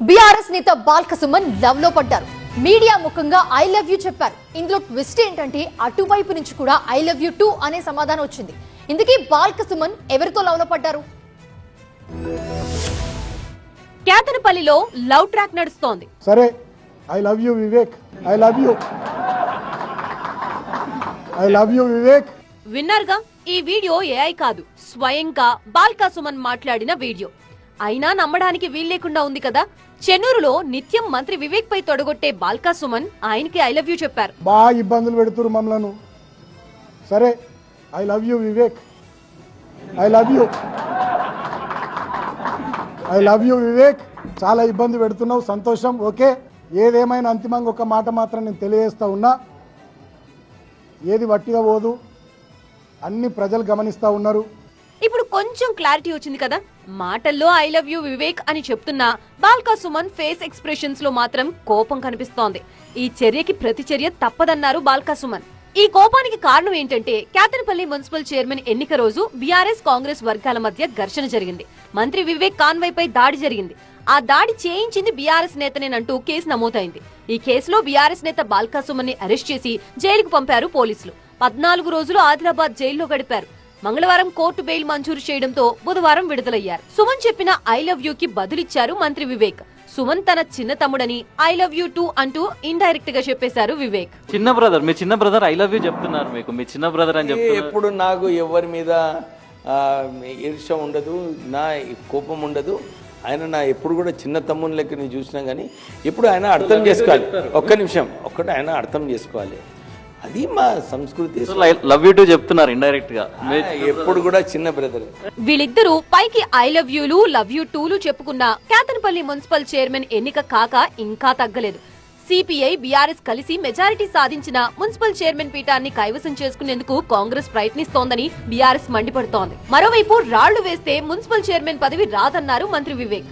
BRS నేత Balka Suman love లో పడ్డారు. మీడియా ముఖంగా ఐ లవ్ యూ చెప్పారు. ఇందులో ట్విస్ట్ ఏంటంటే అటువైపు నుంచి కూడా ఐ లవ్ యూ టూ అనే సమాధానం వచ్చింది. ఇందుకే బాల్క సుమన్ ఎవరితో లవ్ లో పడ్డారు? కేతనపల్లిలో లవ్ ట్రాక్ నడుస్తోంది. సరే, I love you Vivek, I love you, I love you Vivek. విన్నారుగా, ఈ వీడియో ఏఐ కాదు, స్వయంగా బాల్క సుమన్ మాట్లాడిన వీడియో. అయినా నమ్మడానికి వీల్లేకుండా ఉంది కదా. చెన్నూరులో నిత్యం మంత్రి వివేక్ పై తొడగొట్టే బాల్క సుమన్ ఆయనకి ఐ లవ్ యూ చెప్పారు. బాగా ఇబ్బందులు పెడుతురు మమ్మలను. సరే, I love you Vivek, I love you, I love you Vivek. చాలా ఇబ్బంది పెడుతున్నావు, సంతోషం, ఓకే. ఏదేమైనా అంతిమంగా ఒక మాట మాత్రం నేను తెలియజేస్తా ఉన్నా, ఏది వట్టిగా పోదు, అన్ని ప్రజలు గమనిస్తా ఉన్నారు. ఇప్పుడు కొంచెం క్లారిటీ వచ్చింది కదా. మాటల్లో ఐ లవ్ యూ వివేక్ అని చెప్తున్నా బాల్క సుమన్ ఫేస్ ఎక్స్ప్రెషన్స్ లో మాత్రం కోపం కనిపిస్తోంది. ఈ చర్యకి ప్రతిచర్య తప్పదన్నారు బాల్క సుమన్. ఈ కోపానికి కారణం ఏంటంటే, కేతనపల్లి మున్సిపల్ చైర్మన్ ఎన్నిక రోజు బీఆర్ఎస్ కాంగ్రెస్ వర్గాల మధ్య ఘర్షణ జరిగింది. మంత్రి వివేక్ కాన్వాయ్ పై దాడి జరిగింది. ఆ దాడి చేయించింది బీఆర్ఎస్ నేతనేనంటూ కేసు నమోదైంది. ఈ కేసులో బీఆర్ఎస్ నేత బాల్క సుమన్ ని అరెస్ట్ చేసి జైలుకు పంపారు పోలీసులు. 14 రోజులు ఆదిలాబాద్ జైల్లో గడిపారు. మంగళవారం కోర్టు బెయిల్ మంజూరు చేయడంతో బుధవారం విడుదలయ్యారు. సుమన్ చెప్పిన ఐ లవ్ యూ కి బదులిచ్చారు మంత్రి వివేక్. సుమన్ తన చిన్న తమ్ముడని ఐ లవ్ యూ టూ అంటూ ఇండైరెక్ట్ గా చెప్పేశారు వివేక్. చిన్న బ్రదర్, మీ చిన్న బ్రదర్ ఐ లవ్ యూ చెప్తున్నారు మీకు, మీ చిన్న బ్రదర్ అని చెప్తున్నారు. ఎప్పుడు నాకు ఎవరి మీద ఈర్ష్య ఉండదు, నా కోపం ఉండదు. ఆయన నా ఎప్పుడు కూడా చిన్న తమ్ముని లెక్క నేను చూసినా కానీ ఎప్పుడు ఆయన అర్థం చేసుకోవాలి. ఒక్క నిమిషం, ఒక్కటి ఆయన అర్థం చేసుకోవాలి. అది మా సంస్కృతి. లవ్ యూ టూ చెప్తున్నారు ఇండైరెక్ట్ గా. ఎప్పుడు కూడా చిన్న బ్రదర్. వీళ్ళిద్దరూ పైకి ఐ లవ్ యూలు లవ్ యూ టూలు చెప్పుకున్న కేతనపల్లి మున్సిపల్ చైర్మన్ ఎన్నిక కాక ఇంకా తగ్గలేదు. సిపిఐ బీఆర్ఎస్ కలిసి మెజారిటీ సాధించిన మున్సిపల్ చైర్మన్ పీఠాన్ని కైవసం చేసుకునేందుకు కాంగ్రెస్ ప్రయత్నిస్తోందని బీఆర్ఎస్ మండిపడుతోంది. మరోవైపు రాళ్లు వేస్తే మున్సిపల్ చైర్మన్ పదవి రాదన్నారు మంత్రి వివేక్.